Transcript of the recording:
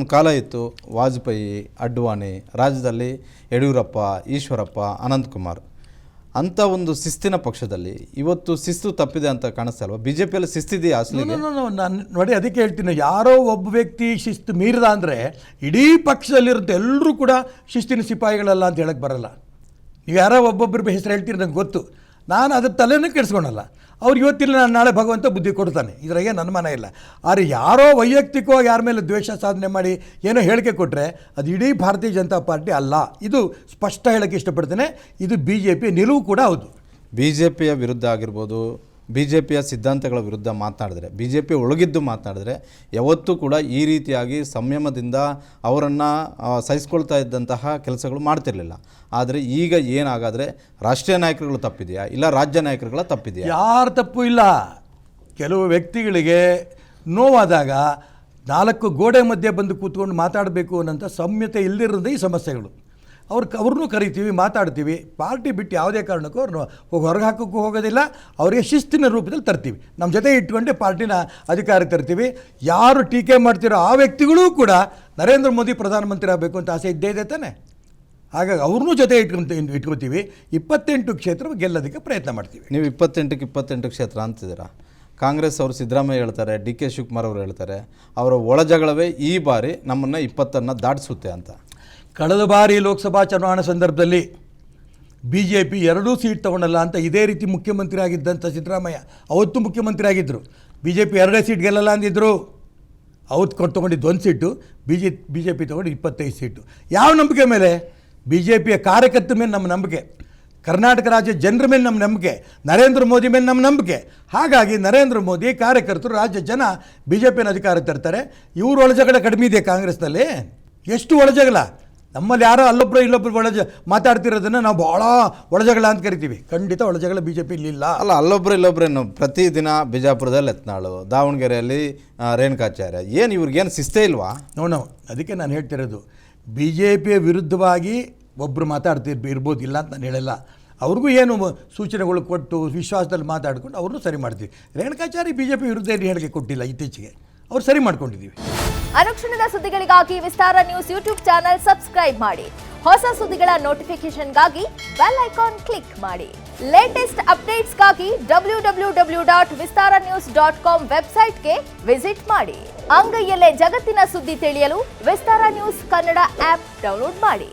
ಒಂದು ಕಾಲ ಇತ್ತು, ವಾಜಪೇಯಿ, ಅಡ್ವಾಣಿ, ರಾಜ್ಯದಲ್ಲಿ ಯಡಿಯೂರಪ್ಪ, ಈಶ್ವರಪ್ಪ, ಅನಂತಕುಮಾರ್ ಅಂಥ ಒಂದು ಶಿಸ್ತಿನ ಪಕ್ಷದಲ್ಲಿ ಇವತ್ತು ಶಿಸ್ತು ತಪ್ಪಿದೆ ಅಂತ ಕಾಣಿಸ್ತಾ ಇಲ್ವಾ? BJPಯಲ್ಲಿ ಶಿಸ್ತಿದೆಯಾ ಅಸಲಿಗೆ? ನಾನು ನೋಡಿ ಅದಕ್ಕೆ ಹೇಳ್ತೀನಿ, ಯಾರೋ ಒಬ್ಬ ವ್ಯಕ್ತಿ ಶಿಸ್ತು ಮೀರಿದ ಅಂದರೆ ಇಡೀ ಪಕ್ಷದಲ್ಲಿರುತ್ತೆ ಎಲ್ಲರೂ ಕೂಡ ಶಿಸ್ತಿನ ಸಿಪಾಯಿಗಳಲ್ಲ ಅಂತ ಹೇಳಕ್ಕೆ ಬರಲ್ಲ. ನೀವು ಯಾರೋ ಒಬ್ಬೊಬ್ಬರ ಹೆಸರು ಹೇಳ್ತೀರಿ ನನಗೆ ಗೊತ್ತು, ನಾನು ಅದ್ರ ತಲೆನೇ ಕೆಡಿಸ್ಕೊಳಲ್ಲ. ಅವ್ರು ಇವತ್ತಿಲ್ಲ ನಾನು ನಾಳೆ ಭಗವಂತ ಬುದ್ಧಿ ಕೊಡ್ತಾನೆ, ಇದ್ರಾಗೆ ನನ್ನ ಮನ ಇಲ್ಲ. ಆದರೆ ಯಾರೋ ವೈಯಕ್ತಿಕವಾಗಿ ಯಾರ ಮೇಲೆ ದ್ವೇಷ ಸಾಧನೆ ಮಾಡಿ ಏನೋ ಹೇಳಿಕೆ ಕೊಟ್ಟರೆ ಅದು ಇಡೀ ಭಾರತೀಯ ಜನತಾ ಪಾರ್ಟಿ ಅಲ್ಲ. ಇದು ಸ್ಪಷ್ಟ ಹೇಳೋಕ್ಕೆ ಇಷ್ಟಪಡ್ತೇನೆ. ಇದು BJP ನಿಲುವು ಕೂಡ ಹೌದು. BJPಯ ವಿರುದ್ಧ ಆಗಿರ್ಬೋದು, BJPಯ ಸಿದ್ಧಾಂತಗಳ ವಿರುದ್ಧ ಮಾತನಾಡಿದ್ರೆ, BJP ಒಳಗಿದ್ದು ಮಾತನಾಡಿದ್ರೆ ಯಾವತ್ತೂ ಕೂಡ ಈ ರೀತಿಯಾಗಿ ಸಂಯಮದಿಂದ ಅವರನ್ನು ಸಹಿಸ್ಕೊಳ್ತಾ ಇದ್ದಂತಹ ಕೆಲಸಗಳು ಮಾಡ್ತಿರ್ಲಿಲ್ಲ. ಆದರೆ ಈಗ ಏನಾಗಾದರೆ ರಾಷ್ಟ್ರೀಯ ನಾಯಕರುಗಳು ತಪ್ಪಿದೆಯಾ ಇಲ್ಲ ರಾಜ್ಯ ನಾಯಕರುಗಳ ತಪ್ಪಿದೆಯಾ? ಯಾರು ತಪ್ಪು ಇಲ್ಲ. ಕೆಲವು ವ್ಯಕ್ತಿಗಳಿಗೆ ನೋವಾದಾಗ 4 ಗೋಡೆ ಮಧ್ಯೆ ಬಂದು ಕೂತ್ಕೊಂಡು ಮಾತಾಡಬೇಕು ಅನ್ನೋಂಥ ಸಂಯತೆ ಇಲ್ಲದಿರೋದೇ ಈ ಸಮಸ್ಯೆಗಳು. ಅವ್ರನ್ನೂ ಕರಿತೀವಿ, ಮಾತಾಡ್ತೀವಿ. ಪಾರ್ಟಿ ಬಿಟ್ಟು ಯಾವುದೇ ಕಾರಣಕ್ಕೂ ಅವ್ರನ್ನ ಹೊರಗೆ ಹಾಕೋಕ್ಕೂ ಹೋಗೋದಿಲ್ಲ. ಅವರಿಗೆ ಶಿಸ್ತಿನ ರೂಪದಲ್ಲಿ ತರ್ತೀವಿ, ನಮ್ಮ ಜೊತೆ ಇಟ್ಕೊಂಡೆ ಪಾರ್ಟಿನ ಅಧಿಕಾರಕ್ಕೆ ತರ್ತೀವಿ. ಯಾರು ಟೀಕೆ ಮಾಡ್ತಿರೋ ಆ ವ್ಯಕ್ತಿಗಳೂ ಕೂಡ ನರೇಂದ್ರ ಮೋದಿ ಪ್ರಧಾನಮಂತ್ರಿ ಆಗಬೇಕು ಅಂತ ಆಸೆ ಇದ್ದೇ ಇದೆ ತಾನೆ. ಹಾಗಾಗಿ ಅವ್ರನ್ನೂ ಜೊತೆ ಇಟ್ಕೊತೀವಿ. 28 ಕ್ಷೇತ್ರ ಗೆಲ್ಲೋದಕ್ಕೆ ಪ್ರಯತ್ನ ಮಾಡ್ತೀವಿ. ನೀವು 28 ಕ್ಷೇತ್ರ ಅಂತಿದ್ದೀರಾ. ಕಾಂಗ್ರೆಸ್ ಅವರು ಸಿದ್ದರಾಮಯ್ಯ ಹೇಳ್ತಾರೆ, DK ಶಿವಕುಮಾರ್ ಅವರು ಹೇಳ್ತಾರೆ, ಅವರ ಒಳಜಗಳವೇ ಈ ಬಾರಿ ನಮ್ಮನ್ನು 20 ದಾಟಿಸುತ್ತೆ ಅಂತ. ಕಳೆದ ಬಾರಿ ಲೋಕಸಭಾ ಚುನಾವಣೆ ಸಂದರ್ಭದಲ್ಲಿ BJP 2 ಸೀಟ್ ತೊಗೊಳ್ಳಲ್ಲ ಅಂತ ಇದೇ ರೀತಿ ಮುಖ್ಯಮಂತ್ರಿ ಆಗಿದ್ದಂಥ ಸಿದ್ದರಾಮಯ್ಯ ಅವತ್ತು ಮುಖ್ಯಮಂತ್ರಿ ಆಗಿದ್ದರು. BJP 2 ಸೀಟ್ ಗೆಲ್ಲಲ್ಲ ಅಂದಿದ್ದರು. ಅವತ್ತು ತೊಗೊಂಡಿದ್ದು 1 ಸೀಟು, BJP ತೊಗೊಂಡು 25 ಸೀಟು. ಯಾವ ನಂಬಿಕೆ ಮೇಲೆ? BJPಯ ಕಾರ್ಯಕರ್ತರ ಮೇಲೆ ನಮ್ಮ ನಂಬಿಕೆ, ಕರ್ನಾಟಕ ರಾಜ್ಯ ಜನರ ಮೇಲೆ ನಮ್ಮ ನಂಬಿಕೆ, ನರೇಂದ್ರ ಮೋದಿ ಮೇಲೆ ನಮ್ಮ ನಂಬಿಕೆ. ಹಾಗಾಗಿ ನರೇಂದ್ರ ಮೋದಿ ಕಾರ್ಯಕರ್ತರು, ರಾಜ್ಯ ಜನ BJPನ ಅಧಿಕಾರ ತರ್ತಾರೆ. ಇವರು ಒಳಜಗಳ ಕಡಿಮೆ ಇದೆ ಕಾಂಗ್ರೆಸ್ನಲ್ಲಿ. ಎಷ್ಟು ಒಳಜಗಳ? ನಮ್ಮಲ್ಲಿ ಯಾರೋ ಅಲ್ಲೊಬ್ಬರು ಇಲ್ಲೊಬ್ಬರು ಮಾತಾಡ್ತಿರೋದನ್ನು ನಾವು ಭಾಳ ಒಳಜಗಳ ಅಂತ ಕರಿತೀವಿ. ಖಂಡಿತ ಒಳಜಗಳ BJPಲಿ ಇಲ್ಲ. ಅಲ್ಲ, ಅಲ್ಲೊಬ್ಬರು ಇಲ್ಲೊಬ್ಬರೇನು ಪ್ರತಿದಿನ ಬಿಜಾಪುರದಲ್ಲಿ ಯತ್ನಾಳು, ದಾವಣಗೆರೆಯಲ್ಲಿ ರೇಣುಕಾಚಾರ್ಯ, ಏನು ಇವ್ರಿಗೇನು ಶಿಸ್ತೇ ಇಲ್ವಾ? ನೋಡು, ಅದಕ್ಕೆ ನಾನು ಹೇಳ್ತಿರೋದು, BJPಯ ವಿರುದ್ಧವಾಗಿ ಒಬ್ಬರು ಇರ್ಬೋದು, ಇಲ್ಲ ಅಂತ ನಾನು ಹೇಳಲ್ಲ. ಅವ್ರಿಗೂ ಏನು ಸೂಚನೆಗಳು ಕೊಟ್ಟು ವಿಶ್ವಾಸದಲ್ಲಿ ಮಾತಾಡ್ಕೊಂಡು ಅವ್ರನ್ನೂ ಸರಿ ಮಾಡ್ತೀವಿ. ರೇಣುಕಾಚಾರ್ಯ BJP ವಿರುದ್ಧ ಏನು ಹೇಳಿಕೆ ಕೊಟ್ಟಿಲ್ಲ, ಇತ್ತೀಚೆಗೆ ಅವ್ರು ಸರಿ ಮಾಡ್ಕೊಂಡಿದ್ದೀವಿ. ಅನುಕ್ಷಣದ ಸುದ್ದಿಗಳಿಗಾಗಿ ವಿಸ್ತಾರ ನ್ಯೂಸ್ ಯೂಟ್ಯೂಬ್ ಚಾನೆಲ್ ಸಬ್ಸ್ಕ್ರೈಬ್ ಮಾಡಿ. ಹೊಸ ಸುದ್ದಿಗಳ ನೋಟಿಫಿಕೇಶನ್ಗಾಗಿ ಬೆಲ್ ಐಕಾನ್ ಕ್ಲಿಕ್ ಮಾಡಿ. ಲೇಟೆಸ್ಟ್ ಅಪ್ಡೇಟ್ಸ್ಗಾಗಿ www.vistaranews.com ವೆಬ್ಸೈಟ್ಗೆ ವಿಸಿಟ್ ಮಾಡಿ. ಅಂಗೈಯಲ್ಲೇ ಜಗತ್ತಿನ ಸುದ್ದಿ ತಿಳಿಯಲು ವಿಸ್ತಾರ ನ್ಯೂಸ್ ಕನ್ನಡ ಆಪ್ ಡೌನ್ಲೋಡ್ ಮಾಡಿ.